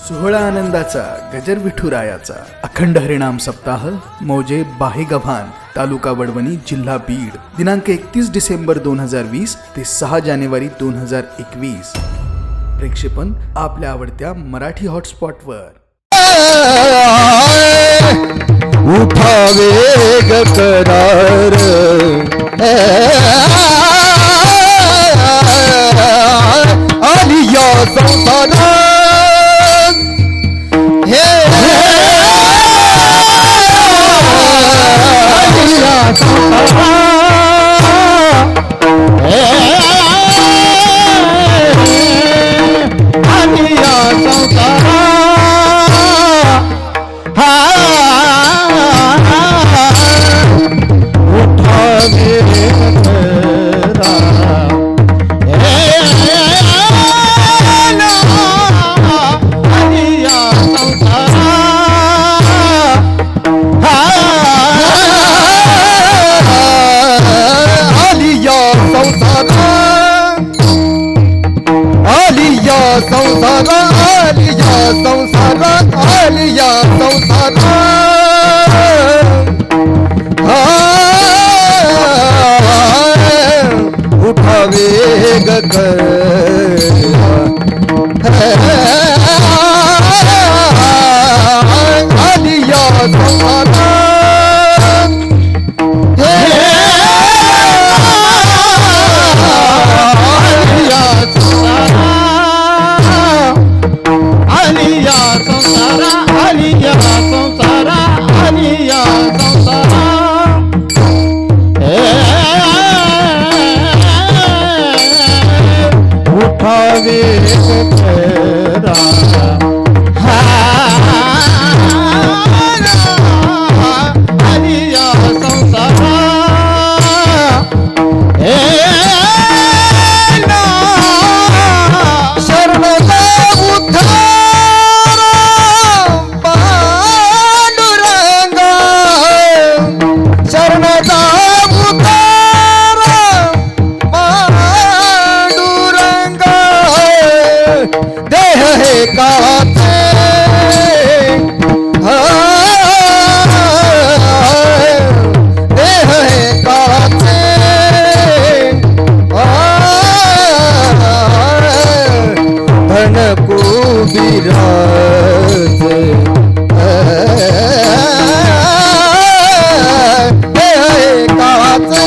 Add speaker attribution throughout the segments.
Speaker 1: सोहळा आनंदाचा गजर विठुरायाचा अखंड हरिनाम सप्ताह मौजे बाहेगव्हाण तालुका वडवणी जिल्हा बीड दिनांक 31 डिसेंबर 2020 ते 6 जानेवारी 2021 प्रेक्षेपण आपल्या आवडत्या मराठी हॉटस्पॉटवर
Speaker 2: उठावे ग करार आलिया संसारात हे आलिया संसार आलिया संसार आलिया संसार उठावे ग आलिया संसार उठावे आलिया संसार शरणा उद्धार पांडुरंगा शरणा उद्धार पांडुरंगा देह हे काते देह हे काते धन कुबीराज देह हे काते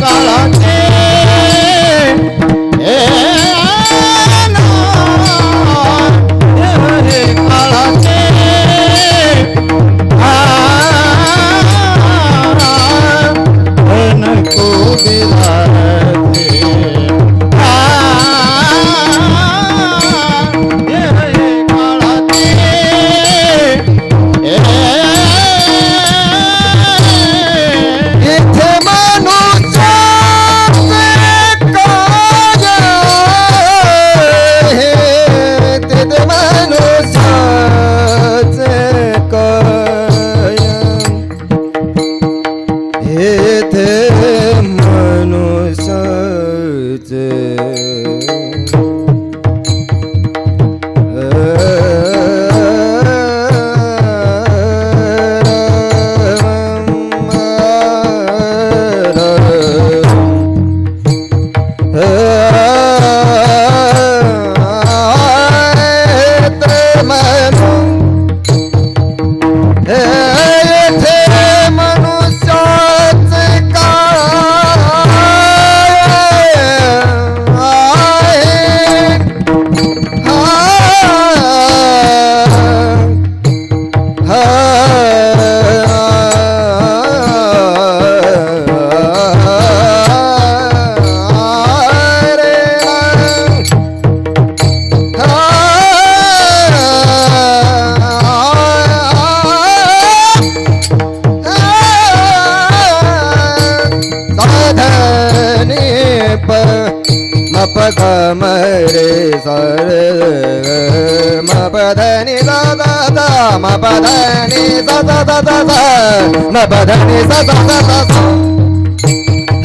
Speaker 2: काळा मप ग म रे स रे म प ध नि सा सा सा म प ध नि सा सा सा सा सा म प ध नि सा सा सा सा सा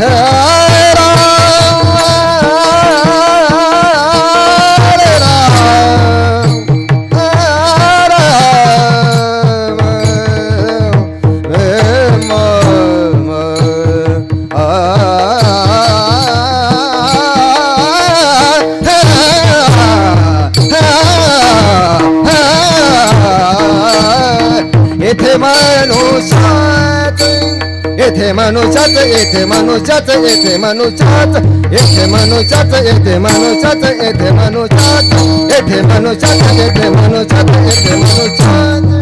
Speaker 2: हे रा रे रा येथे मनुष्याच येथे मनुष्याच येथे मनुष्याच येथे मनुष्याच येथे मनुष्याच येथे मनुष्याच येथे मनुष्याच येथे मनुष्याच येथे मनुष्याच येथे मनुष्याच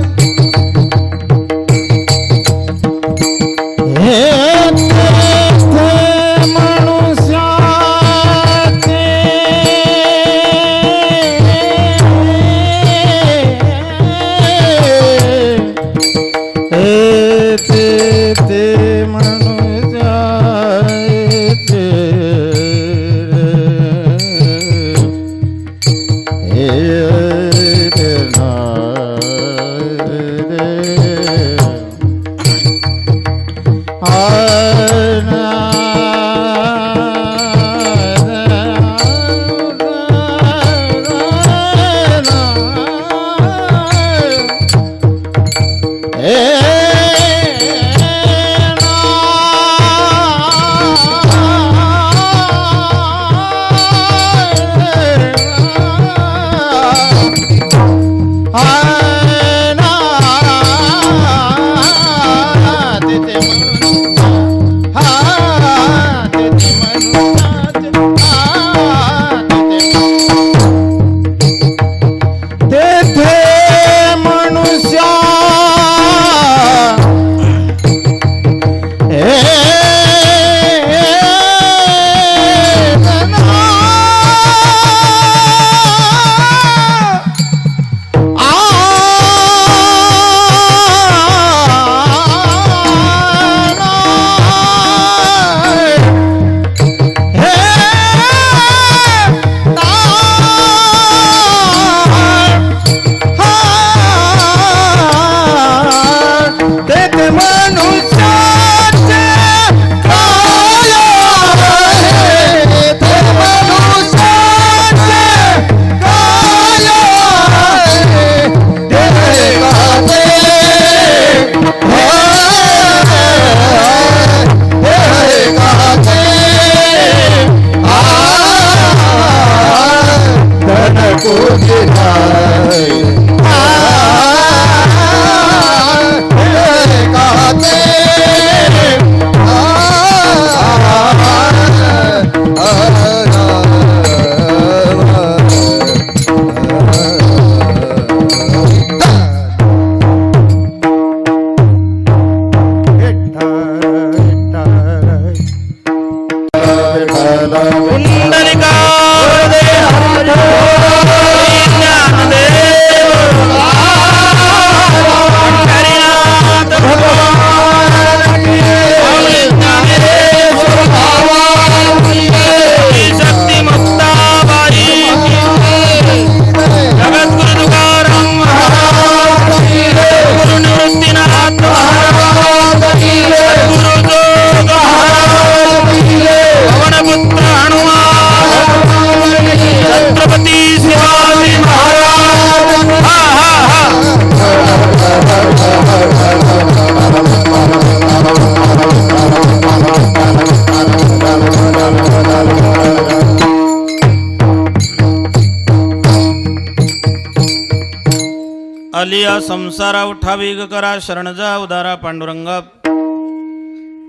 Speaker 3: आलिया संसारा उठा वेग करा शरण जा उदारा पांडुरंगा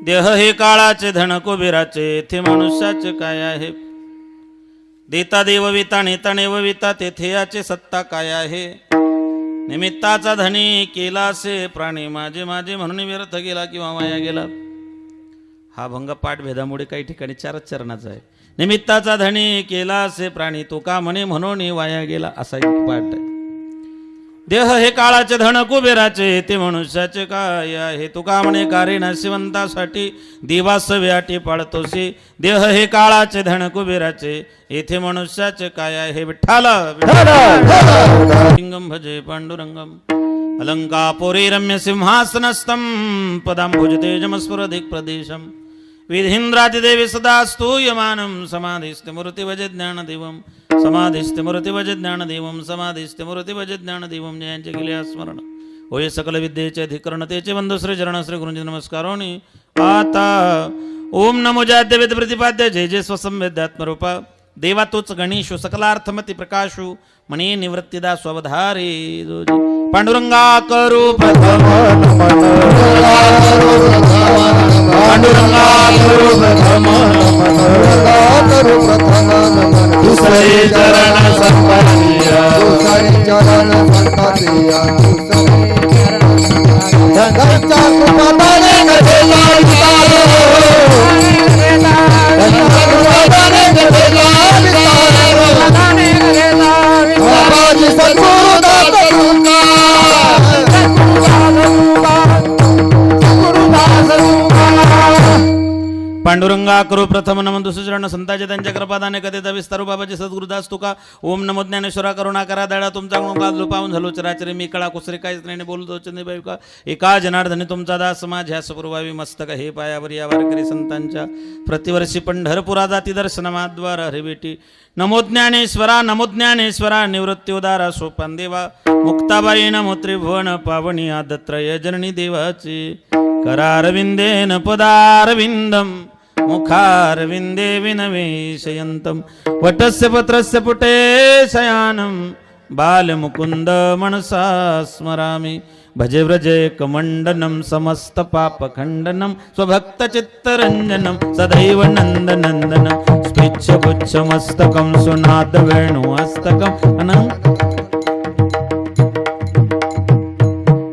Speaker 3: देह हे काळाचे धन कुबेराचे येथे मनुष्याचे काय आहे देता देवविता नेता नेवविता तेथे याचे सत्ता काय आहे निमित्ताचा धनी केला से प्राणी माझे माझे म्हणून व्यर्थ गेला किंवा वाया गेला हा भंग पाठ भेदामुळे काही ठिकाणी चारच चरणाचा आहे निमित्ताचा धनी केला से प्राणी तो का म्हणे म्हणून वाया गेला असा एक पाठ आहे देह हे काळाचे धन कुबेराचे ते मनुष्याचे काय आहे. तुका म्हणे कारे नाशिवंतासाठी दिवास व्याटी पाळतोसी. देह हे काळाचे धन कुबेराचे येथे मनुष्याचे काय आहे. विठ्ठला लिंगम भजे पांडुरंगम अलंकापुरी रम्य सिंहासनस्थं पदांभुज तेजमस्फुरदिक् प्रदेशम विधींद्रादिदेवी सदा स्तूयमानं समाधिस्ते मूर्तिवज ज्ञानदेवं समाधिस्ते मूर्तिवज ज्ञानदेवं समाधिस्ते मूर्तिवज ज्ञानदेवं जयांचे गेले स्मरण होय सकल विद्येचे अधिकरणतेचे वंदू श्री चरण श्री गुरुजी नमस्कारोनी आता ओम नमो जाद्य वेद प्रतिपाद्य जय जय स्वसंवेद्यात्मरूपा देवा तोच गणेशु सकलार्थमती प्रकाशु मणी निवृत्तिदा स्ववधारे पांडुरंगा करू प्रथम पांडुरंगा करू प्रथम दुसरे चरण संपत्तिया पांडुरंगा करू प्रथम नमन दुसरण संताचे त्यांच्या कृपादाने कथेचा विस्तार बाबाजी सद्गुरुदास तुका ओम नमो ज्ञानेश्वरा करुणा करा दळा तुमचा गुणगाद लुपावून झालो चराचरे मी कळा कुसरे काहीच नाही बोलतो चंदीबाई का एका जनार्दने तुमचा दास माझ्या सपूर्वावी मस्तक हे पायावर या वारकरी संतांच्या प्रतिवर्षी पंढरपुरा जाती दर्शनमाद्वार हरे बेटी नमो ज्ञानेश्वरा निवृत्त्योदारा सोपान देवा मुक्ताबाई नमो त्रिभुवन पावनी आदत्रय जननी देवाची करारविंदेन पदारविंदम मुखारविंदे विनवेशयन्तं वटस्य पत्रस्य पुटे शयानं बालमुकुन्द मनसा स्मरामि भजे व्रजे कमण्डनं समस्तपापखण्डनं स्वभक्तचित्तरञ्जनं सदैव नन्दनन्दनं स्पृच्छगुच्छमस्तकं सुनादवेणुहस्तकम्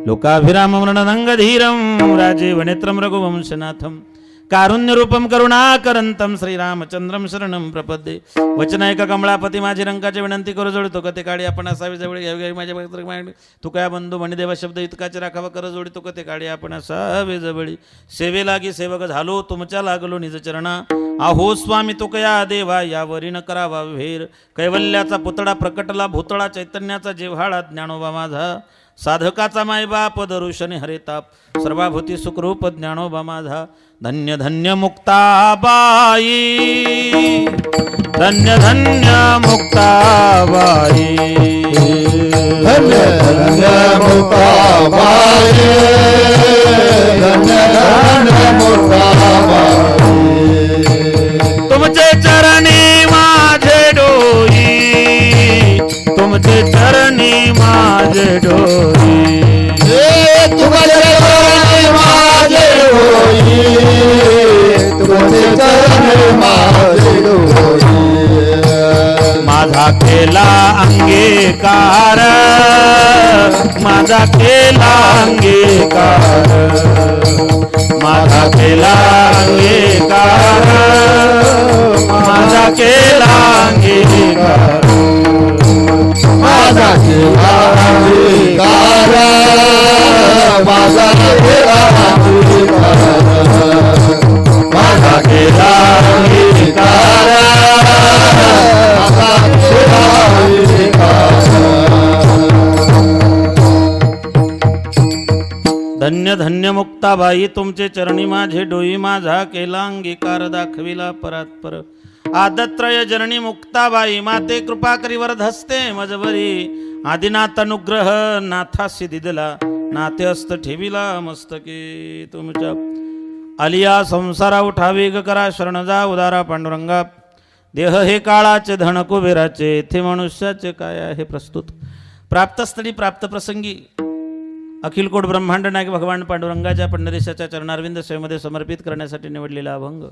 Speaker 3: लोकाभिराममृणदङ्गधीरं राजीवनेत्रं रघुवंशनाथं कारुण्यरूपं करुणाकरंतं श्रीरामचंद्रं शरणं प्रपद्ये वचनायक कमळापती माझी रंकाची विनंती करू जोडतो कथे काळी आपण असावी जवळी घ्यावी माझ्या भक्त तू काय बंधू मणिदेवा शब्द इतकाचे राखावा कर जोडी तो कथे काळी आपण असावे जवळी सेवे लागी सेवक झालो तुमच्या लागलो निज चरणा आहो स्वामी तो कया देवा यावरी न करावा भेर कैवल्याचा पुतळा प्रकटला भूतळा चैतन्याचा जिव्हाळा ज्ञानोबा माझा साधकाचा मायबाप दरुशने हरिताप सर्वाभूती सुखरूप ज्ञानोबा माझा धन्य धन्य मुक्ताबाई धन्य धन्य मुक्ताबाई
Speaker 2: धन्य धन्य मुक्ताबाई धन्य धन्य मुक्ताबाई
Speaker 3: तुमचे चरणी माझे डोई तुमचे चरणी माझे डोई
Speaker 2: तुमचे चरणी माझे डोई तुमचे चरणी माझे डोई
Speaker 3: माझा केला अंगीकार माझा केला अंगीकार माझा केला अंगीकार माझा केला अंगीकार
Speaker 2: माझा केला अंगीकार माझा केला अंगीकार
Speaker 3: माझा केला अंगीकार
Speaker 2: माझा केला अंगीकार
Speaker 3: धन्य धन्य मुक्ताबाई तुमचे चरणी माझे डोई माझा केला अंगीकार दाखविला परात्पर आदत्रय जननी मुक्ताबाई माते कृपा करी वरधस्ते मजवरी आदिनाथ अनुग्रह नाथासी दिदला नाते हस्त ठेविला मस्तके तुमच्या आलिया संसारा उठावी ग करा शरण जा उदारा पांडुरंगा देह हे काळाचे धन कुबेराचे येथे मनुष्याचे काय आहे प्रस्तुत प्राप्तस्थळी प्राप्त प्रसंगी अखिल कोट ब्रह्मांड नायक भगवान पांडुरंगाच्या पंढरीशाच्या चरणारविंद सेवेमध्ये समर्पित करण्यासाठी निवडलेला अभंग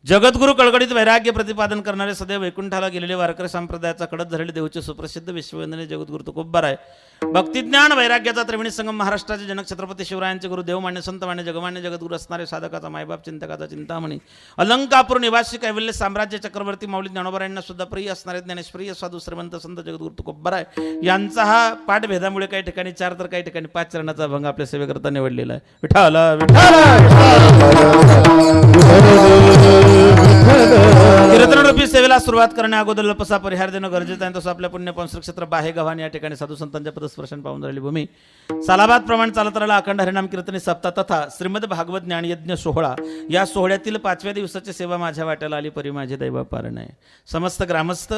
Speaker 3: जगद्गुरु कळकळीत वैराग्य प्रतिपादन करणारे सदैव वैकुंठाला गेलेले वारकरी संप्रदायाचा कडत झालेले देवचे सुप्रसिद्ध विश्ववंदनीय जगद्गुरु तुकोब्बार आहे. भक्तिज्ञान वैराग्याचा त्रिवेणी संगम, महाराष्ट्राचे जनक छत्रपती शिवरायांचे गुरु, देवमान्य संतमान्य जगमान्य जगद्गुरु असणारे साधकाचा मायबाप चिंतकाचा चिंतामणी, अलंकापूर निवासी कैवल्य साम्राज्य चक्रवर्ती माऊली ज्ञानोबरायांना सुद्धा प्रिय असणारे ज्ञानेश्वरीय साधू श्रीमंत संत जगद्गुरु तुकोब्बार आहे. यांचा हा पाठ भेदामुळे काही ठिकाणी 4 तर काही ठिकाणी 5 चरणाचा अभंग आपल्या सेवेकरता निवडलेला आहे. विठाला कीर्तनरूपी सेवेला सुरुवात करण्या अगोदर लपसा परिहार देणं गरजेचं आहे. तसं आपल्या पुण्यपावन श्रीक्षेत्र बाहेगव्हाण या ठिकाणी साधू संतांच्या पदस्पर्शन पाहून राहिली भूमी सालाबाद प्रमाणे चालत राहिला अखंड हरिनाम कीर्तनी सप्ताह तथा श्रीमद भागवत ज्ञान यज्ञ सोहळा या सोहळ्यातील 5व्या दिवसाची सेवा माझ्या वाट्याला आली परी माझे दैवापारण आहे. समस्त ग्रामस्थ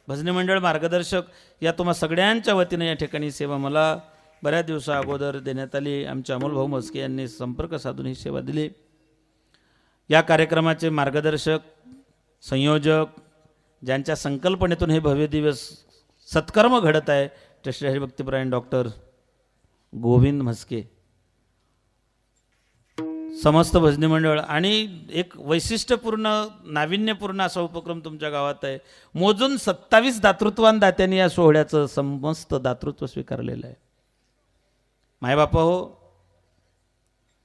Speaker 3: भजनी मंडळ मार्गदर्शक या तुम्हा सगळ्यांच्या वतीने या ठिकाणी सेवा मला बऱ्याच दिवसा अगोदर देण्यात आली. आमच्या अमोल भाऊ मस्के यांनी संपर्क साधून ही सेवा दिली. या कार्यक्रमाचे मार्गदर्शक संयोजक ज्यांच्या संकल्पनेतून हे भव्य दिवस सत्कर्म घडत आहे ते श्री हरिभक्तिपरायण डॉक्टर गोविंद म्हस्के, समस्त भजनी मंडळ आणि एक वैशिष्ट्यपूर्ण नाविन्यपूर्ण असा उपक्रम तुमच्या गावात आहे. मोजून 27 दातृत्वान दात्यांनी या सोहळ्याचं समस्त दातृत्व स्वीकारलेलं आहे. मायबापा हो,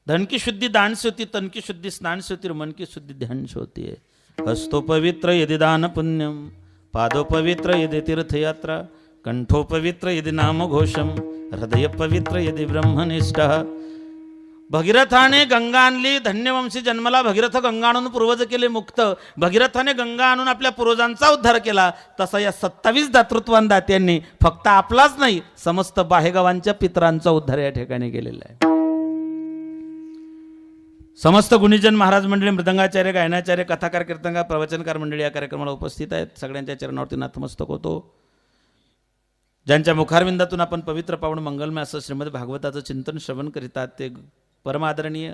Speaker 3: धन की शुद्धि दान से होती, तन की शुद्धि स्नान से होती, मन की शुद्धि ध्यान से होती है. हस्तो पवित्र यदि दान पुण्यम, पादो पवित्र यदि तीर्थयात्रा, कंठो पवित्र यदि नाम घोषम, हृदय पवित्र यदि ब्रह्मनिष्ठा. भगीरथाने गंगा आणली, धन्यवंशी जन्मला भगीरथ गंगा आणून पूर्वज केले मुक्त. भगीरथाने गंगा आणून आपल्या पूर्वजांचा उद्धार केला. तसा या 27 दातृत्वान दात्यांनी फक्त आपलाच नाही समस्त बाहेगावांच्या पितरांचा उद्धार या ठिकाणी केलेला आहे. समस्त गुणीजन महाराज मंडळी, मृदंगाचार्य, गायनाचार्य, कथाकार, कीर्तनकार, प्रवचनकार मंडळी या कार्यक्रमाला उपस्थित आहेत. सगळ्यांच्या चरणावरती नतमस्तक होतो. ज्यांच्या मुखारविंदातून आपण पवित्र पावन मंगलमय असं श्रीमद भागवताचं चिंतन श्रवण करीतात ते परमादरणीय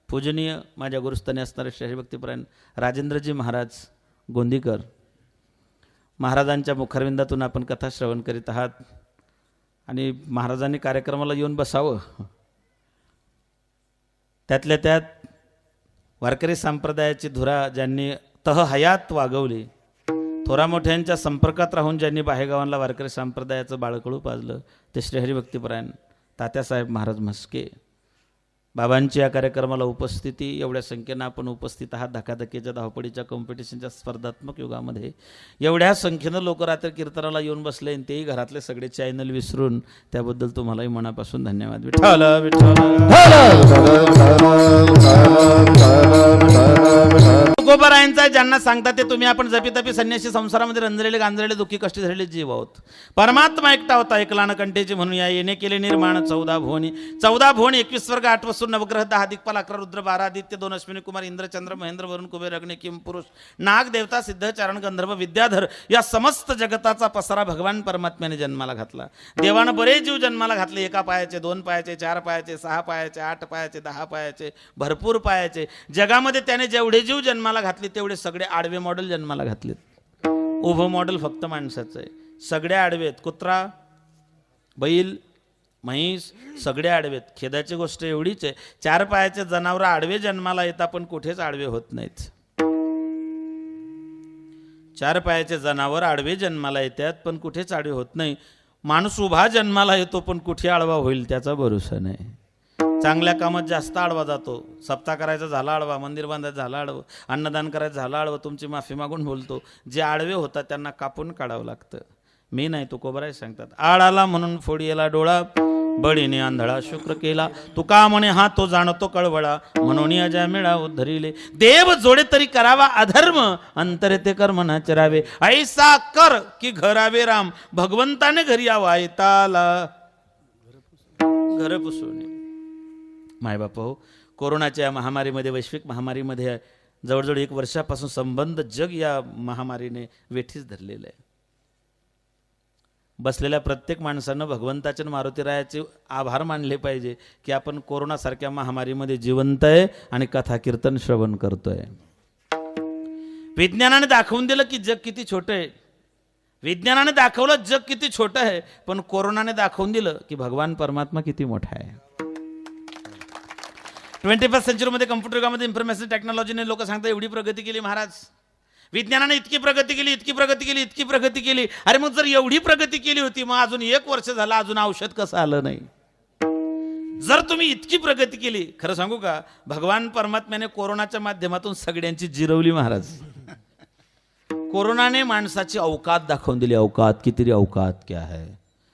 Speaker 3: पूजनीय माझ्या गुरुस्थानी असणारे श्री हरिभक्तिपरायण राजेंद्रजी महाराज गोंदीकर महाराजांच्या मुखारविंदातून आपण कथा श्रवण करीत आहात. आणि महाराजांनी कार्यक्रमाला येऊन बसावं, त्यातल्या त्यात वारकरी संप्रदायाची धुरा ज्यांनी तहहयात वागवली, थोरा मोठ्यांच्या संपर्कात राहून ज्यांनी बाहेगावांना वारकरी संप्रदायाचं बाळकडू पाजलं ते श्री हरिभक्तिपरायण तात्यासाहेब महाराज म्हस्के. बाबांची या कार्यक्रमाला उपस्थिती, एवढ्या संख्येनं आपण उपस्थित आहात. धकाधकीच्या धावपडीच्या कॉम्पिटिशनच्या स्पर्धात्मक युगामध्ये एवढ्या संख्येनं लोक रात्री कीर्तनाला येऊन बसले आणि तेही घरातले सगळे चॅनल विसरून, त्याबद्दल तुम्हालाही मनापासून धन्यवाद. विठ्ठल तुकोबारायांचा ज्यांना सांगतात ते तुम्ही आपण जपीतपी संन्यासी संसारामध्ये रंजलेले गांजलेले दुःखी कष्टी झालेले जीव आहोत. परमात्मा एकटा होता एकला न कंटेची म्हणून या येणे केले निर्माण 14 भुवनी. 14 भुवनी 21 वर्ग 8 वस्तू नवग्रह 10 दिक्पाल 11 रुद्र 12 आदित्य 2 अश्विनी कुमार इंद्र चंद्र महेंद्र वरुण कुबेर अग्नी किम पुरुष नाग देवता सिद्ध चारण गंधर्व विद्याधर या समस्त जगताचा पसारा भगवान परमात्म्याने जन्माला घातला. देवानं बरेच जीव जन्माला घातले. 1 पायाचे, 2 पायाचे, 4 पायाचे, 6 पायाचे, 8 पायाचे, 10 पायाचे, भरपूर पायाचे. जगामध्ये त्याने जेवढे जीव जन्माला घातले तेवढे सगळे आडवे मॉडेल जन्माला घातलेत. उभं मॉडेल फक्त माणसाचं आहे. सगळे आडवेत. कुत्रा, बैल, म्हैस सगळे आडवेत. खेदाची गोष्ट एवढीच आहे, 4 पायाचे जनावर आडवे जन्माला येतात पण कुठेच आडवे होत नाहीत. 4 पायाचे जनावर आडवे जन्माला येतात पण कुठेच आडवे होत नाही. माणूस उभा जन्माला येतो पण कुठे आडवा होईल त्याचा भरोसा नाही. चांगल्या कामात जास्त आडवा जातो. सप्ताह करायचा झाला आडवा, मंदिर बांधायचं झालं आडवं, अन्नदान करायचं झालं आडवं. तुमची माफी मागून बोलतो, जे आडवे होतात त्यांना कापून काढावं लागतं. मी नाही, तुकोबाराय सांगतात. आळाला म्हणून फोडीला डोळा, बळीने आंधळा शुक्र केला. तुका म्हणे हा तो जाणतो कळवळा, म्हणून अजा मिळा उद्धरिले. देव जोडे तरी करावा अधर्म, अंतरे ते कर्म न चरावे. ऐसा कर की घरावे राम, भगवंताने घरी यावा येताला घर पुसवणे. मायबाप हो, कोरोनाच्या महामारीमध्ये, वैश्विक महामारीमध्ये जवळजवळ 1 वर्षापासून संबंध जग या महामारीने वेठीस धरलेलं आहे. बसलेल्या प्रत्येक माणसानं भगवंताच्या मारुतीरायाचे आभार मानले पाहिजे की आपण कोरोनासारख्या महामारीमध्ये जिवंत आहे आणि कथा कीर्तन श्रवण करतोय. विज्ञानाने दाखवून दिलं की जग किती छोटं आहे. विज्ञानाने दाखवलं जग किती छोटं आहे, पण कोरोनाने दाखवून दिलं की भगवान परमात्मा किती मोठा आहे. 21st सेंचुरीमध्ये कम्प्युटर युगामध्ये इन्फॉर्मेशन टेक्नॉलॉजीने लोक सांगतात एवढी प्रगती केली महाराज, विज्ञानाने इतकी प्रगती केली, इतकी प्रगती केली, इतकी प्रगती केली. अरे मग जर एवढी प्रगती केली होती मग अजून 1 वर्ष झालं अजून औषध कसं आलं नाही? जर तुम्ही इतकी प्रगती केली, खरं सांगू का, भगवान परमात्म्याने कोरोनाच्या माध्यमातून सगळ्यांची जिरवली महाराज. कोरोनाने माणसाची औकात दाखवून दिली. औकात की तेरी औकात क्या है,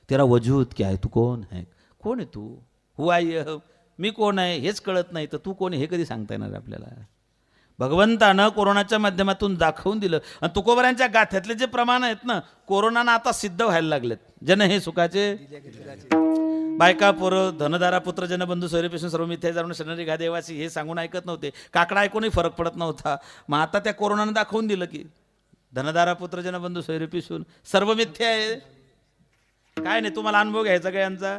Speaker 3: तेरा वजूद क्या है, तू कोण है, कोण आहे तू, हु आय, मी कोण आहे हेच कळत नाही तर तू कोण हे कधी सांगता येणार आपल्याला? भगवंतानं कोरोनाच्या माध्यमातून दाखवून दिलं. आणि तुकोबरांच्या गाथ्यातले जे प्रमाण आहेत ना, कोरोनानं आता सिद्ध व्हायला लागलेत. जन हे सुखाचे बायका पोरं धनधारा पुत्र जनबंधू सैरेपासून सर्व मिथ्या जाणून शनरी घा देवासी हे सांगून ऐकत नव्हते. काकडा ऐकूनही फरक पडत नव्हता. मग आता त्या कोरोनानं दाखवून दिलं की धनधारा पुत्र जनबंधू सैरेपासून सर्व मिथ्या आहे. काय नाही, तुम्हाला अनुभव घ्यायचा काय यांचा,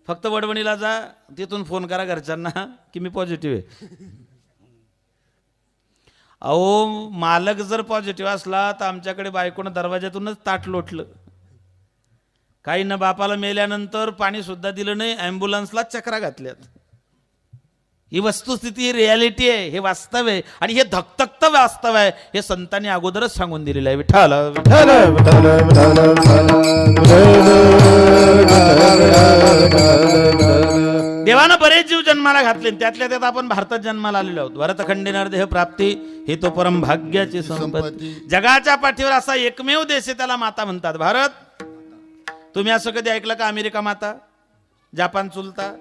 Speaker 3: फक्त वडवणीला जा, तिथून फोन करा घरच्यांना की मी पॉझिटिव्ह आहे. अहो मालक जर पॉझिटिव्ह असला तर आमच्याकडे बायकोनं दरवाज्यातूनच ताट लोटलं. काही न बापाला मेल्यानंतर पाणी सुद्धा दिलं नाही, ॲम्ब्युलन्सला चक्रा घातल्यात. ही वस्तुस्थिती, ही रियालिटी आहे, हे वास्तव आहे. आणि हे धकधकतं वास्तव आहे, हे संतांनी अगोदरच सांगून दिलेलं आहे. विठ्ठल विठ्ठल देवानं बरेच जीव जन्माला घातले, त्यातल्या त्यात आपण भारतात जन्माला आलेलो आहोत. भरतखंडी देह प्राप्ती ही तो परम भाग्याची संपत्ती. जगाच्या पाठीवर असा एकमेव देश आहे त्याला माता म्हणतात, भारत. तुम्ही असं कधी ऐकलं का अमेरिका माता, जपान चुलता?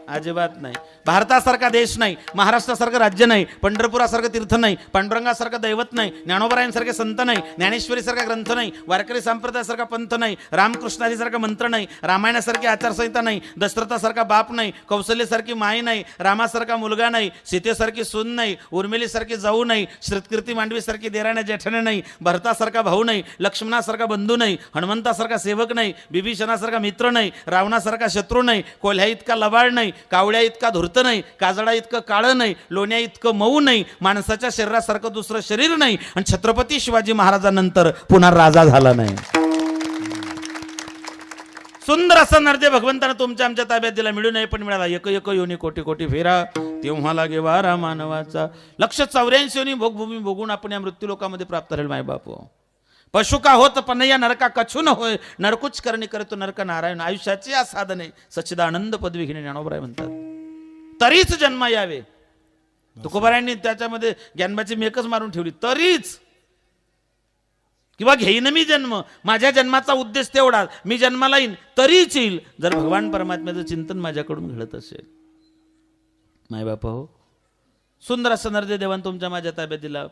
Speaker 3: अजिबात नाही. भारतासारखा देश नाही, महाराष्ट्रासारखं राज्य नाही, पंढरपुरासारखं तीर्थ नाही, पांडुरंगासारखं दैवत नाही, ज्ञानोबरायांसारखे संत नाही, ज्ञानेश्वरीसारखा ग्रंथ नाही, वारकरी संप्रदायासारखा पंथ नाही, रामकृष्णाजीसारखा मंत्र नाही, रामायणासारखी आचारसंहिता नाही, दशरथासारखा बाप नाही, कौशल्यसारखी माई नाही, रामासारखा मुलगा नाही, सीतेसारखी सून नाही, उर्मिलीसारखी जाऊ नाही, श्रुतकीर्ती मांडवीसारखी देराण्या जेठाणे नाही, भरतासारखा भाऊ नाही, लक्ष्मणासारखा बंधू नाही, हनुमंतासारखा सेवक नाही, बिभीषणासारखा मित्र नाही, रावणासारखा शत्रू नाही, कोल्ह्या इतका लबाड नाही, कावळ्या इतका धूर्त नाही, काजळा इतकं काळं नाही, लोण्या इतकं मऊ नाही, माणसाच्या शरीरासारखं दुसरं शरीर नाही, आणि छत्रपती शिवाजी महाराजांनंतर पुन्हा राजा झाला नाही. सुंदर असा नरदेव भगवंतानं तुमच्या आमच्या ताब्यात दिला. मिळू नये पण मिळाला. एक एक योनी कोटी कोटी फेरा तेव्हा लागे वारा मानवाचा. 184 योनी भोगभूमी भोगून आपण या मृत्यू लोकामध्ये प्राप्त राहील. माय बाप पशु का होत पण या नरका कछु न होय, नरकुच करणे करतो नरक नारायण. आयुष्याची या साधने सच्चिदानंद पदवी घेणे ज्ञानोबराय म्हणतात. तरीच जन्म यावे. तुकोबारायांनी त्याच्यामध्ये जन्माची मेकच मारून ठेवली. तरीच किंवा घेईन मी जन्म, माझ्या जन्माचा उद्देश तेवढा, मी जन्माला येईन तरीच येईल जर भगवान परमात्म्याचं चिंतन माझ्याकडून घडत असेल. माय बापा हो, सुंदर असं नरदेव देवान तुमच्या माझ्या ताब्यात दिला.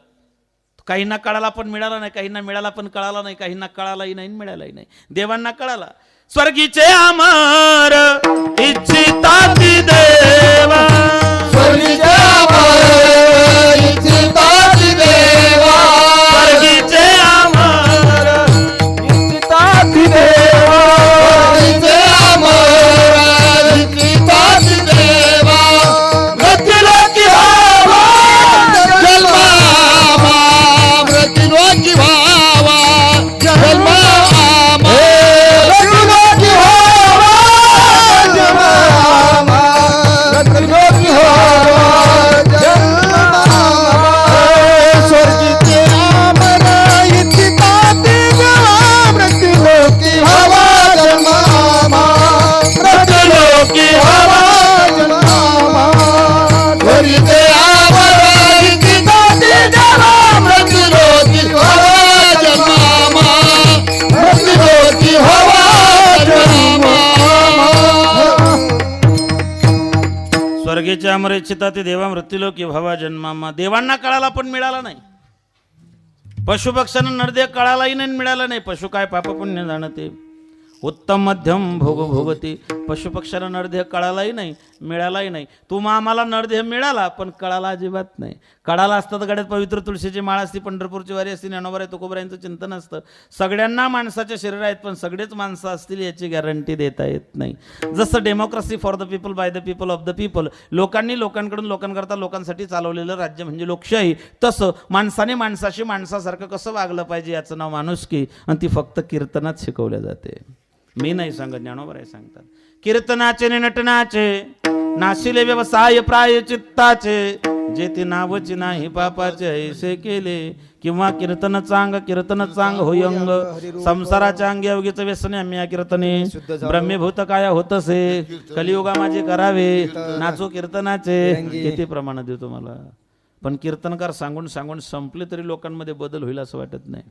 Speaker 3: काहींना कळाला पण मिळाला नाही, काहींना मिळाला पण कळाला नाही, काहींना कळालाही नाही मिळालाही नाही. देवांना कळाला. स्वर्गीचे अमर इच्छितात देवा,
Speaker 2: स्वर्गीचे अमर इच्छितात देवा,
Speaker 3: स्वर्गीचे अमर
Speaker 2: इच्छितात देवा, स्वर्गीचे अमर इच्छितात देवा. मृत्युलोकी व्हावा जन्मावा, मृत्युलोकी व्हावा जन्मावा, मृत्युलोकी व्हावा जन्मावा, मृत्युलोकी व्हावा जन्मावा. स्वर्गीचे अमर इच्छितात देवा, मृत्युलोकी व्हावा जन्मावा, मृत्युलोकी व्हावा जन्मावा. स्वर्गीचे अमर इच्छितात देवा, मृत्युलोकी व्हावा जन्मावा, मृत्युलोकी व्हावा जन्मावा.
Speaker 3: स्वर्गीचे अमर इच्छिता ते देवा मृत्यूलोकी भावा जन्मामा. देवांना कळाला पण मिळाला नाही. पशुपक्ष्यांना नरदेव कळालाही नाही मिळाला नाही. पशु काय पाप पुण्य जाणते, उत्तम मध्यम भोग भोगते. पशुपक्ष्यांना नरदेह कळालाही नाही मिळालाही नाही. तुम्हा आम्हाला नरदेह मिळाला पण कळाला अजिबात नाही. कळाला असतं तर गड्यात पवित्र तुळशीची माळ असती, पंढरपूरची वारी असती, ज्ञानोबराय तुकोबरायांचं चिंतन असतं. सगळ्यांना माणसाचे शरीर आहेत पण सगळेच माणसं असतील याची गॅरंटी देता येत नाही. जसं democracy for the people by the people of the people, लोकांनी लोकांकडून लोकांकरता लोकांसाठी चालवलेलं राज्य म्हणजे लोकशाही, तसं माणसाने माणसाशी माणसासारखं कसं वागलं पाहिजे याचं नाव माणुसकी, आणि ती फक्त कीर्तनात शिकवल्या जाते. मी नाही सांगत, ज्ञानोबराय सांगतात. कीर्तनाचे नटनाचे नाशिले व्यवसाय प्राय चित्ताचे जेथे नावची नाही पापाचे ऐसे केले किंवा कीर्तन चांग होयंग संसाराच्या अंगी अवघीच व्यसने आम्ही या कीर्तने ब्रह्मीभूत काय होतसे कलियुगा माझे करावे नाचो कीर्तनाचे किती प्रमाण देऊ तुम्हाला. पण कीर्तनकार सांगून सांगून संपले तरी लोकांमध्ये बदल होईल असं वाटत नाही.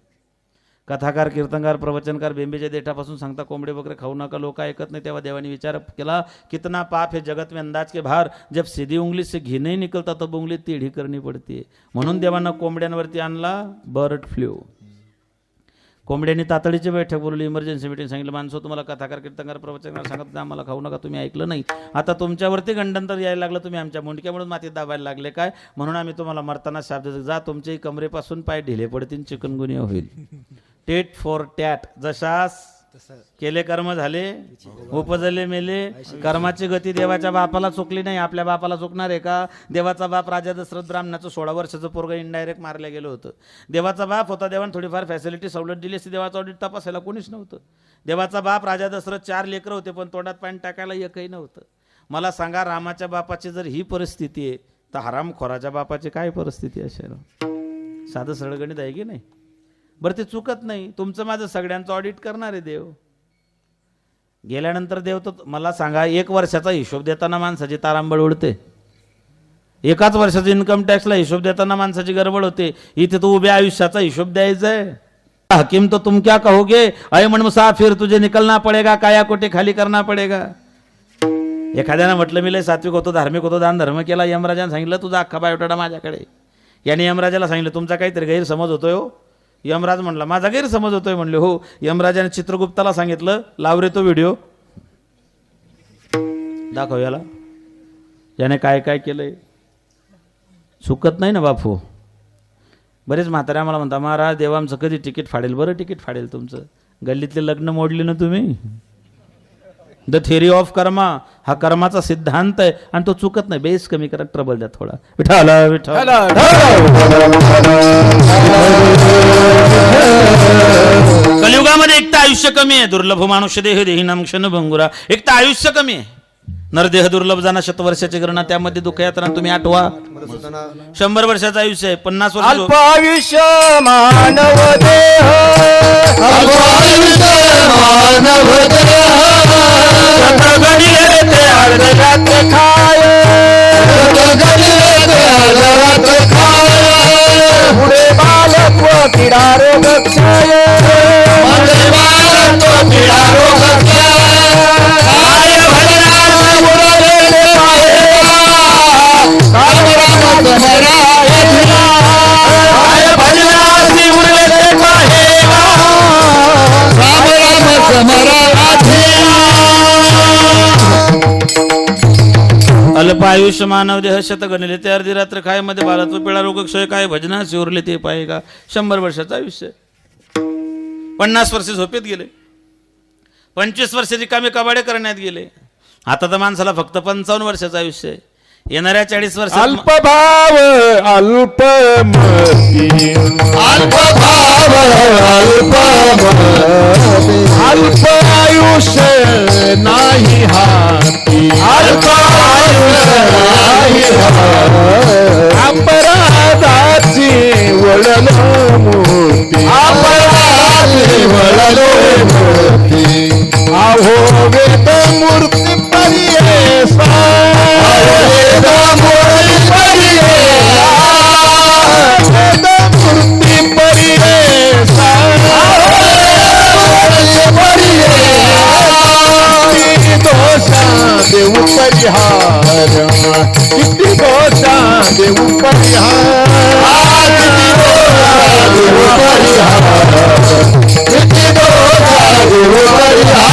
Speaker 3: कथाकार कीर्तनकार प्रवचनकार बेंबीच्या देठापासून सांगता कोंबडे वगैरे खाऊ नका, लोक ऐकत नाही. तेव्हा देवाने विचार केला कितना पाप है जगत में अंदाज के भार, जब सीधी उंगली से घी नहीं निकलता तब उंगली टेढ़ी करनी पड़ती है. म्हणून देवानं कोंबड्यांवरती आणला बर्ड फ्लू. कोंबड्यांनी तातडीची बैठक बोलवली, इमर्जन्सी मीटिंग सांगितलं. माणसं तुम्हाला कथाकार कीर्तनकार प्रवचनकार सांगत नाही आम्हाला खाऊ नका, तुम्ही ऐकलं नाही. आता तुमच्यावरती गंडंतर यायला लागलं, तुम्ही आमच्या मुंडक्या म्हणून मातीत दाबायला लागले काय, म्हणून आम्ही तुम्हाला मरताना शाप देतो, जा तुमच्याही कमरेपासून पाय ढिले पडतील, चिकनगुनिया होईल. TET for tat. जशास केले कर्म झाले उपजले मेले. कर्माची गती देवाच्या बापाला चुकली नाही, आपल्या बापाला चुकणार आहे का. देवाचा बाप राजा दशरथ ब्राह्मणाचं 16 वर्षाचं पोरगं इनडायरेक्ट मारलं गेलं होतं. देवाचा बाप होता, देवाने थोडीफार फॅसिलिटी सवलत दिली असती, देवाचा ऑडिट तपासायला कोणीच नव्हतं. देवाचा बाप राजा दशरथ 4 लेकरं होते, पण तोंडात पाणी टाकायला एकही नव्हतं. मला सांगा, रामाच्या बापाची जर ही परिस्थिती आहे तर हरामखोराच्या बापाची काय परिस्थिती असेल. साधं सरळ गणित आहे की नाही. बरं ते चुकत नाही, तुमचं माझं सगळ्यांचं ऑडिट करणार आहे देव. गेल्यानंतर देव तर मला सांगा, 1 वर्षाचा हिशोब देताना माणसाची तारांबळ उडते. 1 वर्षाचा इन्कम टॅक्सला हिशोब देताना माणसाची गडबड होते. इथे तो उभ्या आयुष्याचा हिशोब द्यायचा आहे. हकीम तो तुम क्या कहोगे, अय मन मुसाफिर तुझे निकलना पडेगा, काया कोटे खाली करना पडेगा. एखाद्यानं म्हटलं मी लय सात्विक होतो, धार्मिक होतो, दान धर्म केला. यमराजाने सांगितलं तुझा अख्खा बायोटाटा माझ्याकडे. याने यमराजाला सांगितलं तुमचा काहीतरी गैरसमज होतोय हो. यमराज म्हणला माझा गैरसमज होतोय. म्हणले हो. यमराजाने चित्रगुप्ताला सांगितलं लाव रे तो व्हिडिओ, दाखव याला, याने काय काय केलंय. चुकत नाही ना बापू. बरेच म्हातारे आम्हाला म्हणता महाराज देवा आमचं कधी तिकीट फाडेल. बरं तिकीट फाडेल तुमचं. गल्लीतले लग्न मोडली ना तुम्ही. द थेअरी ऑफ कर्मा हा कर्माचा सिद्धांत आहे आणि तो चुकत नाही. बेस कमी करा, ट्रबल द्या थोडा. विठाल विठाल. कलियुगामध्ये एक तर आयुष्य कमी आहे. दुर्लभ मानुष्य देह देहीनाम क्षण भंगुरा. एक तर आयुष्य कमी आहे. नरदेह दुर्लभ जाणं, शतवर्षाची गणना, त्यामध्ये दुःखयात्रा तुम्ही आठवा. 100 वर्षाचं आयुष्य आहे. 50 वर्ष
Speaker 2: अल्पायुष्य मानव देह, अल्पायुष्य मानव देह, गणिये ते अर्धरात खाय, गणिये ते अर्धरात खाय, पुढे बालत्व पीडा रोग क्षय, पुढे बालत्व पीडा रोग क्षय, काय भजनास उरलेले पाहे, काय राम समरा येथिला, काय भजनास उरलेले पाहे, राम राम समरा येथिला.
Speaker 3: अल्प आयुष्य मानव देह शत गणले ते अर्धी रात्र काय मध्ये बालत्व पिळा रोग क्षय, काय भजनास उरले ते पाहे का. 100 वर्षाचं आयुष्य. 50 वर्ष झोपेत गेले. 25 वर्ष रिकामे कबाडे करण्यात गेले. आता तर माणसाला फक्त 55 वर्षाचं आयुष्य आहे. येणाऱ्या 40 वर्ष
Speaker 2: अल्पभाव अल्पमती, अल्पभाव अल्पमती, अल्प आयुष्य नाही हाती, अल्प आयुष्य नाही हाती, अपराधाची वळलो मूर्ती, अपराधाची वळलो मूर्ती, अहो वेद मूर्ती परियेसा, वेद मूर्ती परियेसा, वेद मूर्ती परियेसा, किती दोषा देऊ परिहार, किती दोषा देऊ परिहार, किती दोषा देऊ परिहार.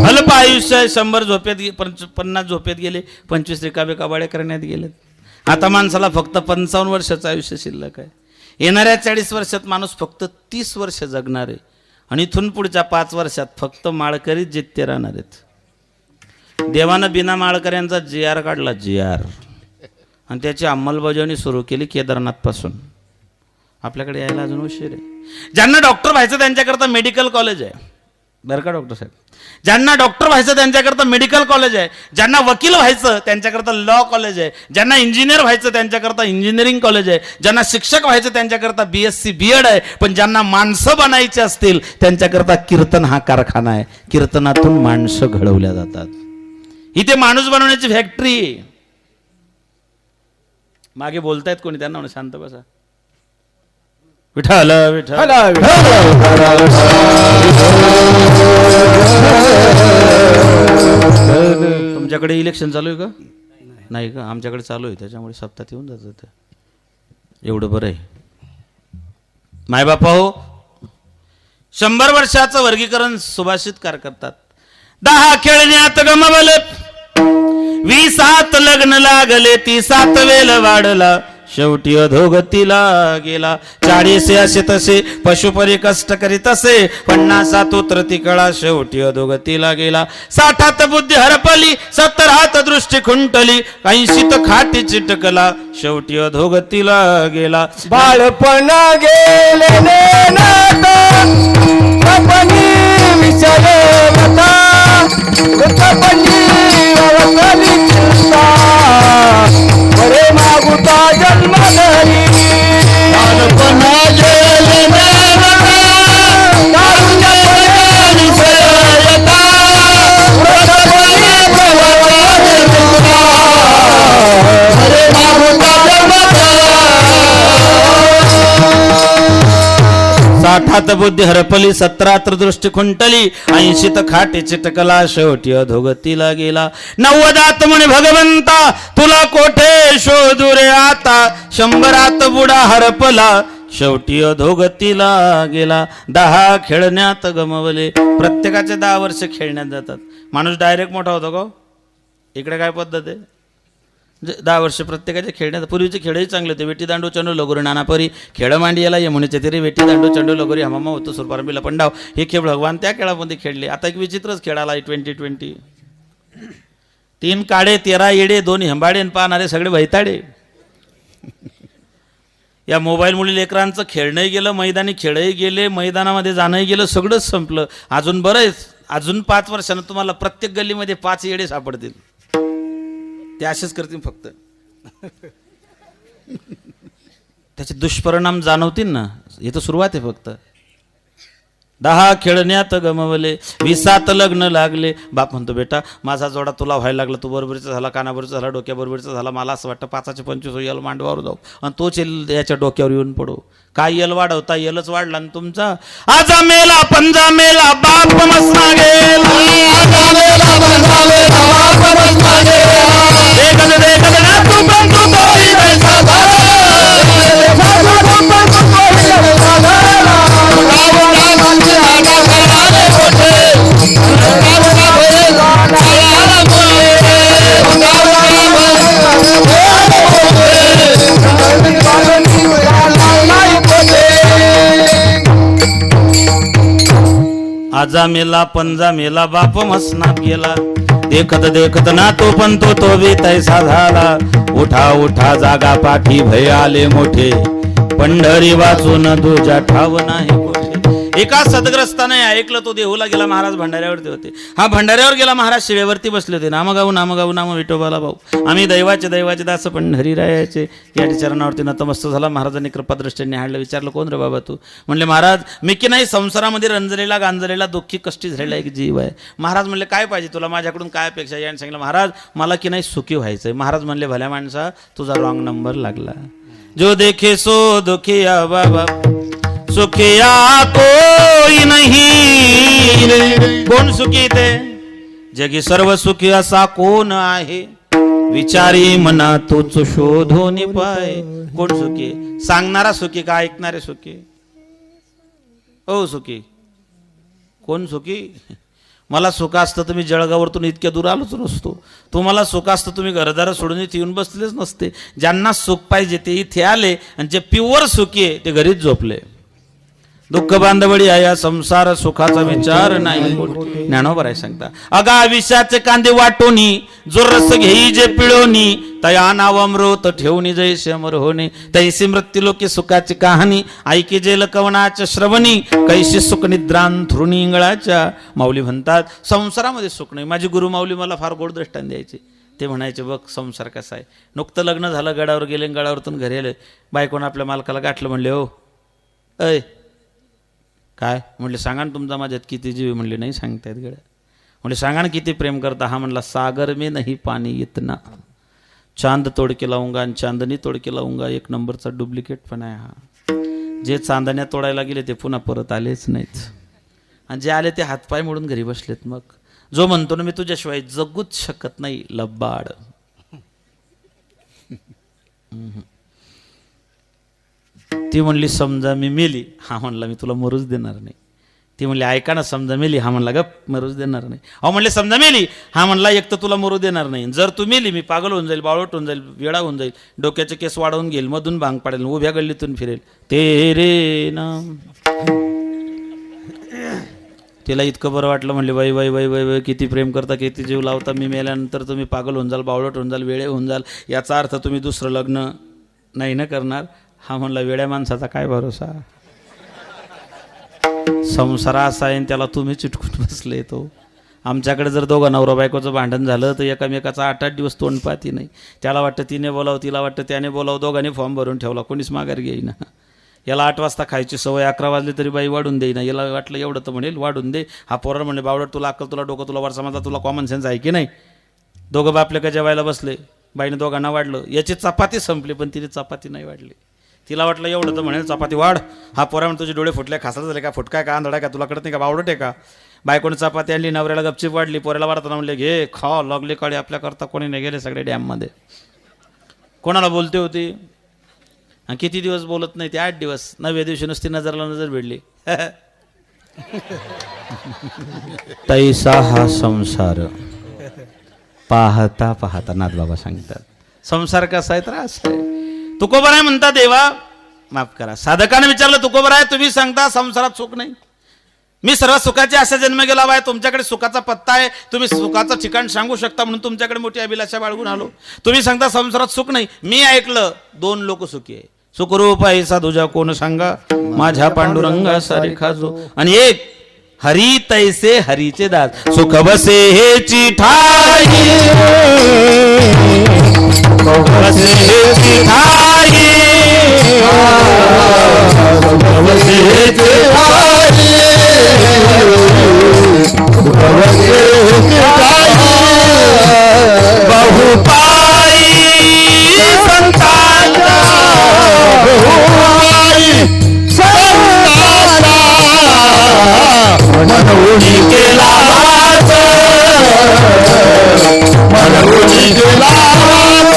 Speaker 3: अल्प आयुष्य आहे. 100 झोपेत 50 झोपेत गेले. 25 रिकामे कबाडे करण्यात गेले. आता माणसाला फक्त 55 वर्षाचं आयुष्य शिल्लक आहे. येणाऱ्या 40 वर्षात माणूस फक्त 30 वर्ष जगणार आहे आणि इथून पुढच्या 5 वर्षात फक्त माळकरीच जित्ते राहणार आहेत. देवानं बिना माळकऱ्यांचा GR काढला, GR, आणि त्याची अंमलबजावणी सुरू केली केदारनाथ पासून. आपल्याकडे यायला अजून उशीर आहे. ज्यांना डॉक्टर व्हायचं त्यांच्याकरता मेडिकल कॉलेज आहे. बरं का डॉक्टर साहेब. ज्यांना डॉक्टर व्हायचं त्यांच्याकरता मेडिकल कॉलेज आहे, ज्यांना वकील व्हायचं त्यांच्याकरता लॉ कॉलेज आहे, ज्यांना इंजिनियर व्हायचं त्यांच्याकरता इंजिनिअरिंग कॉलेज आहे, ज्यांना शिक्षक व्हायचं त्यांच्याकरता BSc BEd आहे, पण ज्यांना माणसं बनायची असतील त्यांच्याकरता कीर्तन हा कारखाना आहे. कीर्तनातून माणसं घडवल्या जातात. इथे माणूस बनवण्याची फॅक्टरी. मागे बोलतायत कोणी, त्यांना म्हणून शांत बसा. विठ्ठल विठ्ठल तुमच्याकडे इलेक्शन चालू आहे का? नाही का? आमच्याकडे चालू आहे, त्याच्यामुळे सप्ताहात येऊन जातं ते. एवढं बरं आहे. मायबापा हो, 100 वर्षाचं वर्गीकरण सुभाषितकार करतात. 10 खेळण्यात गमवले, 20 लग्न लागले, 30 वेल वाढला, शेवटी अधोगतीला गेला. 40 असे तसे पशुपरी कष्ट करीत असे, 50 उतरती कळा, शेवटी अधोगतीला गेला. 60 बुद्धी हरपली, 70 दृष्टी खुंटली, 80 खाटी चिटकला, शेवटी अधोगतीला गेला.
Speaker 2: बाळपण गेले नातापणी विसरे व्यथा, वृद्धपणी अवसरी चिंता, बरे मागुता जन्म धरी. बाळपण गेले तारुण्यपणे विसरे व्यथा, वृद्धपणी अवसरी चिंता, बरे मागुता जन्म धरी.
Speaker 3: 60 बुद्धी हरपली, 70 दृष्टी खुंटली, 80 खाटी चिटकला, शेवटी अधोगतीला गेला. 90 म्हणे भगवंता तुला कोठे शोधू रे आता, 100 बुडा हरपला, शेवटी अधोगतीला गेला. 10 खेळण्यात गमवले. प्रत्येकाचे 10 वर्ष खेळण्यात जातात. माणूस डायरेक्ट मोठा होतो का? इकडे काय पद्धत आहे? 10 वर्ष प्रत्येकाचे खेळण्यात. पूर्वीचे खेळही चांगले होते. वेटी दांडू चंडू लगोरी नानापरी, खेळ मांडियाला यमुनेचे तिरी, वेटी दांडू चंडू लगोरी हमामा होतो सुरपारंबीला पंडाव, हे खेळ भगवान त्या खेळामध्ये खेळले. आता एक विचित्रच खेळ आला 2020. 3 काळे 13 येडे, 2 हेंबाडे पाहणारे सगळे वैताडे. या मोबाईलमुळे लेकरांचं खेळणंही गेलं, मैदानी खेळही गेले, मैदानामध्ये जाणंही गेलं, सगळंच संपलं. अजून बरंच, अजून 5 वर्षानं तुम्हाला प्रत्येक गल्लीमध्ये 5 येडे सापडतील. ते असेच करतील फक्त. त्याचे दुष्परिणाम जाणवतील ना. हे तर सुरुवात आहे फक्त. 10 खेळण्यात गमवले, 20 लग्न लागले. बाप म्हणतो बेटा माझा जोडा तुला व्हायला लागला, तू बरोबरीचा झाला, कानाबरोबरचा झाला, डोक्याबरोबरचा झाला. मला असं वाटतं 5चे 25 यल मांडवावर जाऊ आणि तोच याच्या डोक्यावर येऊन पडो. काय यल वाढवता? यलच वाढला ना तुमचा. आजा मेला पंजा मेला, बाप मसना गेला. देखत ना तू पण तू तोही बैठा झाला. आजा मेला पंजा मेला, बाप मसनात गेला. देखत देखत ना तो पण तो बी तैसा झाला. उठा उठा जागा पाठी भय आले मोठे, पंढरी वाचून तुझ्या ठाव नाही कोठे. एका सदग्रस्ताने ऐकलं, तो देहूला गेला. महाराज भंडाऱ्यावरती होते. हा भंडाऱ्यावर गेला. महाराज शिवेवरती बसले होते. नाम गाऊ नाम विठोबाला भाऊ, आम्ही दैवाचे दास पंढरी रायाचे. या चरणावरती नतमस्त झाला. महाराजांनी कृपादृष्टीने हाडलं. विचारलं कोण रे बाबा तू? म्हणले महाराज मी की नाही संसारामध्ये रंजलेला गांजलेला दुःखी कष्टी झालेला एक जीव आहे. महाराज म्हणले काय पाहिजे तुला, माझ्याकडून काय अपेक्षा? याने सांगितलं महाराज मला की नाही सुखी व्हायचंय. महाराज म्हणले भल्या माणसा तुझा रॉंग नंबर लागला. जो देखे सो दुखिया बाबा, सुखिया कोई नहीं. कोण सुखी ते? जगी सर्व सुखी असा कोण आहे? विचारी मना तोच शोधून पाय. कोण सुखी? सांगणारा सुखी का ऐकणारे सुखी? हो सुखी. कोण सुखी? मला सुख असतं तर मी जळगावरतून इतक्या दूर आलोच नसतो. तुम्हाला सुख असतं तुम्ही घरदार सोडून इथे येऊन बसलेच नसते. ज्यांना सुख पाहिजे ते इथे आले आणि जे प्युअर सुखी आहे ते घरीच झोपले. दुःख बांधवडी या संसार सुखाचा विचार नाही कोणी. ज्ञानोबा आहे सांगता अगा विषाचे कांदे वाटोनी जो रस घेई जे पिळोनी तया नाव अमृत ठेवणी जैसे अमर होणे तैसी मृत्यू लोके सुखाची कहाणी ऐकी जेल कवनाच्या श्रवणी कैशी सुख निद्रान थृणी इंगळाच्या. माऊली म्हणतात संसारामध्ये सुख नाही. माझी गुरु माऊली मला फार गोड दृष्टांत द्यायची. ते म्हणायचे बघ संसार कसा आहे. नुकतं लग्न झालं, गडावर गेले, गडावरतून घरी आले, बायकोनं आपल्या मालकाला गाठलं, म्हणले हो अय काय म्हणले सांगा ना तुमचा माझ्यात किती जीव. म्हणले नाही सांगतायत गड्या. म्हणले सांगा ना किती प्रेम करता. हा म्हणला सागर में नहीं पानी इतना, चांद तोड के लावूंगा आणि चांदणी तोड के लावूंगा. एक नंबरचा डुप्लिकेट पण आहे हा. जे चांदण्या तोडायला गेले ते पुन्हा परत आलेच नाहीत, आणि जे आले ते हातपाय मोडून घरी बसलेत. मग जो म्हणतो ना मी तुझ्याशिवाय जगूच शकत नाही, लब्बाड. ती म्हणली समजा मी मेली. हा म्हणला मी तुला मरूच देणार नाही. ती म्हणली ऐका ना समजा मेली. हा म्हणला गप मरूच देणार नाही. अहो म्हणले समजा मेली. हा म्हणला एक तर तुला मरू देणार नाही, जर तू मेली मी पागल होऊन जाईल, बावळट होऊन जाईल, वेडा होऊन जाईल, डोक्याचे केस वाढवून घेईल, मधून भांग पाडेल, उभ्या गल्लीतून फिरेल. तेरे नाम. तिला इतकं बरं वाटलं. म्हणले बाई बाई बाई बाई बाई किती प्रेम करता, किती जीव लावता. मी मेल्यानंतर तुम्ही पागल होऊन जाल, बावळट होऊन जाल, वेळे होऊन जाल, याचा अर्थ तुम्ही दुसरं लग्न नाही ना करणार. हा म्हणला वेड्या माणसाचा काय भरोसा. संसार असा आहे त्याला तुम्ही चिटकून बसले. तो आमच्याकडे जर दोघं नवरा बायकोचं भांडण झालं तर एकामेकाचा 8-8 दिवस तोंड पाहती नाही. त्याला वाटतं तिने बोलावं, तिला वाटतं त्याने बोलावं, दोघांनी फॉर्म भरून ठेवला, कोणीच माघार घेईना. याला 8 वाजता खायची सवय, 11 वाजले तरी बाई वाढून देईना. याला वाटलं एवढं तर म्हणेल वाढून दे. हा पोराला म्हणले बावडत तुला अक्कल, तुला डोकं, तुला वरचा माझा, तुला कॉमन सेन्स आहे की नाही. दोघं बापले का जेवायला बसले, बाईने दोघांना वाढलं. याची चपाती संपली पण तिने चपाती नाही वाढली. तिला वाटलं एवढं तर म्हणेल चपाती वाढ. हा पोरा म्हणून तुझे डोळे फुटले, खासला झाले का, फुटकाय का, आंधळा का, तुला कळत नाही का, बावडट आहे का. बायकोने चपाती आणली, नवऱ्याला गपचीप वाढली. पोऱ्याला वाढताना म्हणले घे खा, लागले काळे आपल्याकरता कोणी नाही गेले सगळे डॅममध्ये. कोणाला बोलते होती. किती दिवस बोलत नाही ते, 8 दिवस. 9व्या दिवशी नुसती नजरला नजर भिडली. तैसा हा संसार. पाहता पाहता नाथबाबा सांगतात संसार कसा आहे तर असं आहे. तुकोबर आहे म्हणता देवा माफ करा. साधकाने विचारलं तुकोबर आहे तुम्ही सांगता संसारात सुख नाही. मी सर्व सुखाचे असा जन्म गेला आहे, तुमच्याकडे सुखाचा पत्ता आहे, तुम्ही सुखाचं ठिकाण सांगू शकता म्हणून तुमच्याकडे मोठी अभिलाषा बाळगून आलो. तुम्ही सांगता संसारात सुख नाही. मी ऐकलं 2 लोक सुखी आहे. सुखरूप आहे साधुजा कोण सांगा, माझ्या पांडुरंगा सारी खाजो. आणि एक हरी तैसे हरीचे दास, सुख बसे हेची ठाई, सुख बसे हेची ठाई, सुख बसे हेची ठाई, सुख बसे हेची ठाई. बहुपाई संतांचा, बहुपाई संतांचा मनवुनी केला वास, मनवुनी केला वास.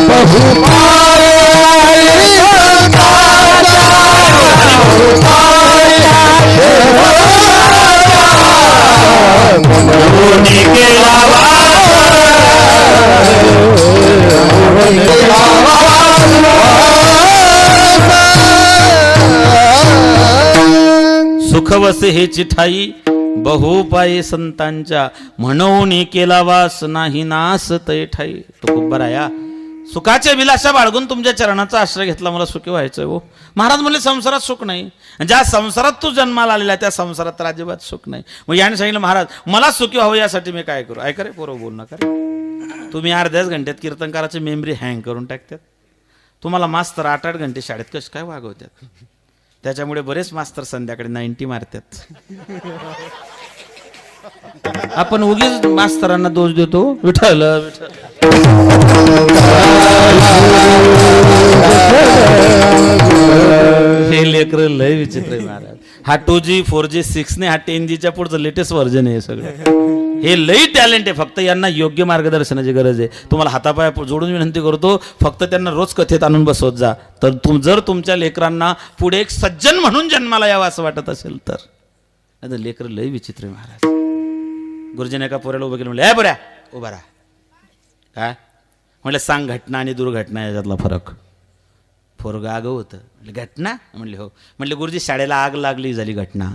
Speaker 3: बहुपाई संतांचा, बहुपाई मनवुनी केला वास, मनवुनी केला वास. सुखवसे हे चिठाई बहुपाये संतांच्या, म्हणून केला वास नाही नास तै ठाई. तो खूप बरा या सुखाच्या विलासा बाळगून तुमच्या चरणाचा आश्रय घेतला, मला सुखी व्हायचंय. हो महाराज म्हणले संसारात सुख नाही. ज्या संसारात तू जन्माला आलेला त्या संसारात तर अजिबात सुख नाही. मग याने सांगितलं महाराज मला सुखी व्हावं यासाठी मी काय करू. ऐका रे पोरं बोल नका रे. तुम्ही अर्ध्याच घंट्यात कीर्तनकाराची मेमरी हँग करून टाकतात. तुम्हाला मास्तर 8-8 घंटे शाळेत कसं काय वागवतात. त्याच्यामुळे बरेच मास्तर संध्याकाळी 90 मारतात. आपण उगीच मास्तरांना दोष देतो. विठ्ठल हे लेकर लय विचित्र आहे महाराज. हा 2G 4G 6 ने, हा 10Gच्या पुढचं लेटेस्ट व्हर्जन आहे सगळं. हे लई टॅलेंट आहे. फक्त यांना योग्य मार्गदर्शनाची गरज आहे. तुम्हाला हातापाया जोडून विनंती करतो, फक्त त्यांना रोज कथेत आणून बसवत जा. तर जर तुमच्या लेकरांना पुढे एक सज्जन म्हणून जन्माला यावं असं वाटत असेल तर. नाही लेकर लय विचित्र आहे महाराज. गुरुजीने एका पोऱ्याला उभं केलं, म्हणलं ए बऱ्या उभा राहा. काय म्हणलं सांग घटना आणि दुर्घटना याच्यातला फरक. पोरगं आगं होतं. म्हणले घटना? म्हणले हो. म्हणले गुरुजी शाळेला आग लागली झाली घटना.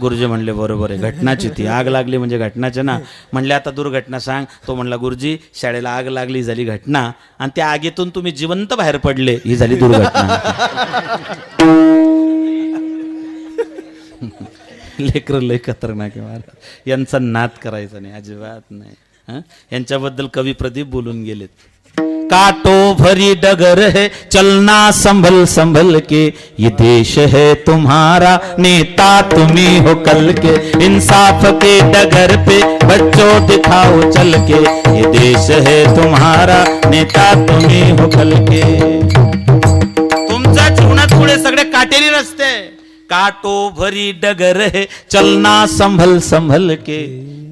Speaker 3: गुरुजी म्हणले बरोबर आहे, घटनाची ती आग लागली म्हणजे घटनाचे ना. म्हणले आता दुर्घटना सांग. तो म्हणला गुरुजी शाळेला आग लागली झाली घटना, आणि त्या आगीतून तुम्ही जिवंत बाहेर पडले ही झाली दुर्घटना. लेकरं लय खतरनाक आहे महाराज, यांचा नाद करायचा नाही, अजिबात नाही. हं? यांच्याबद्दल कवी प्रदीप बोलून गेलेत. काटो भरी डगर है चलना संभल संभल के, ये देश है तुम्हारा नेता तुम्ही हो कल के, इंसाफ के डगर पे बच्चों दिखाओ चल के, ये देश है तुम्हारा नेता तुम्ही हो कल के. तुमच्या जीवनात पुढे सगळे काटेरी रस्ते. काटो भरी डगर है चलना संभल संभल के,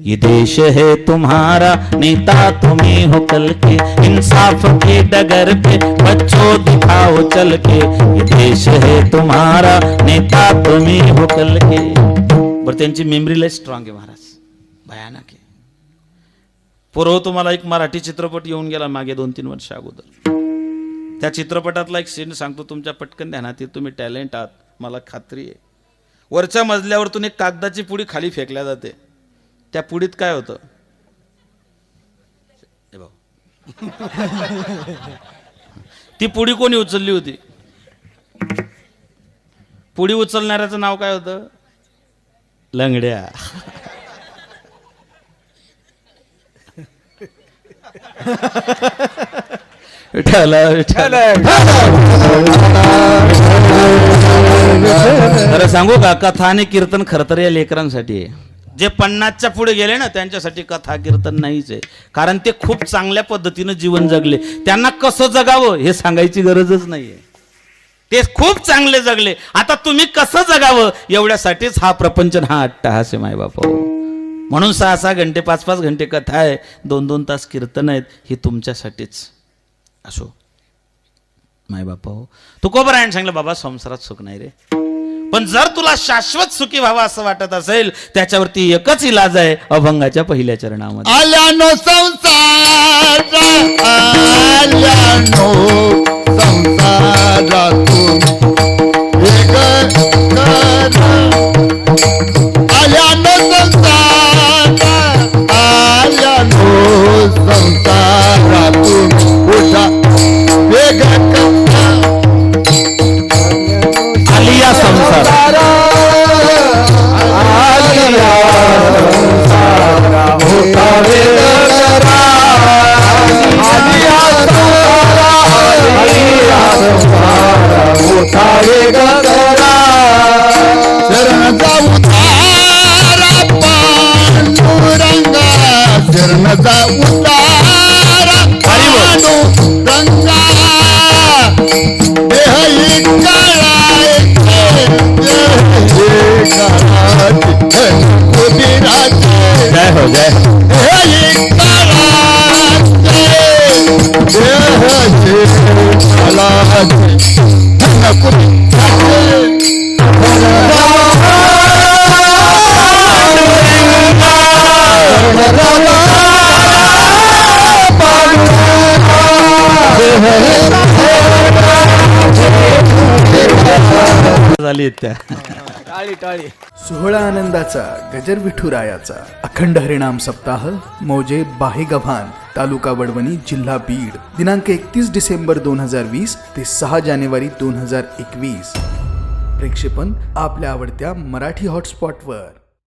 Speaker 3: ये देश है तुम्हारा नेता तुम्ही हो कल के, इंसाफ के डगर पे बच्चों दिखाओ चल के, ये देश है तुम्हारा नेता तुम्ही हो कल के. बरं त्यांची मेमरी लय स्ट्रॉंग आहे महाराज, भयानक आहे. पूर्व तुम्हाला एक मराठी चित्रपट येऊन गेला मागे 2-3 वर्ष अगोदर. त्या चित्रपटातला एक सीन सांगतो, तुमच्या पटकन ध्यानात येईल. तुम्ही टॅलेंट आहात मला खात्री आहे. वरच्या मजल्यावरतून एक कागदाची पुडी खाली फेकल्या जाते. त्या पुडीत काय होतं? ती पुडी कोणी उचलली होती? पुडी उचलणाऱ्याचं नाव काय होतं? लंगड्या. खरं सांगू का, कथा आणि कीर्तन खरं तर या लेकरांसाठी आहे. जे 50च्या पुढे गेले ना त्यांच्यासाठी कथा कीर्तन नाहीच आहे. कारण ते खूप चांगल्या पद्धतीनं जीवन जगले. त्यांना कसं जगावं हे सांगायची गरजच नाहीये. ते खूप चांगले जगले. आता तुम्ही कसं जगावं एवढ्यासाठीच हा प्रपंच, हा अट्टहास आहे मायबाप. म्हणून 6-6 घंटे 5-5 घंटे कथा आहे, 2-2 तास कीर्तन आहेत, हे तुमच्यासाठीच. असो मायबाप, तुकोबरायन सांगलं बाबा संसारात सुख नाही रे, पण जर तुला शाश्वत सुखी व्हावं असं वाटत असेल त्याच्यावरती एकच इलाज आहे, अभंगाच्या पहिल्या चरणामध्ये.
Speaker 2: आल्यानो संसार आल्यानो संसारातून एक आल्यानो संसार आल्यानो संसारातून उठा वेग
Speaker 3: आलिया संसार
Speaker 2: आलिया शरण जाऊ तारा पांडुरंगा, शरण जाऊ तारा पांडुरंगा, देह
Speaker 3: जय हो जय झाली त्या.
Speaker 1: सोहळा आनंदाचा गजर विठुरायाचा अखंड हरिनाम सप्ताह मौजे बाहेगव्हाण तालुका वडवणी जिल्हा बीड दिनांक 31 डिसेंबर 2020 ते 6 जानेवारी 2021. प्रेक्षेपण आपल्या आवडत्या मराठी हॉटस्पॉटवर.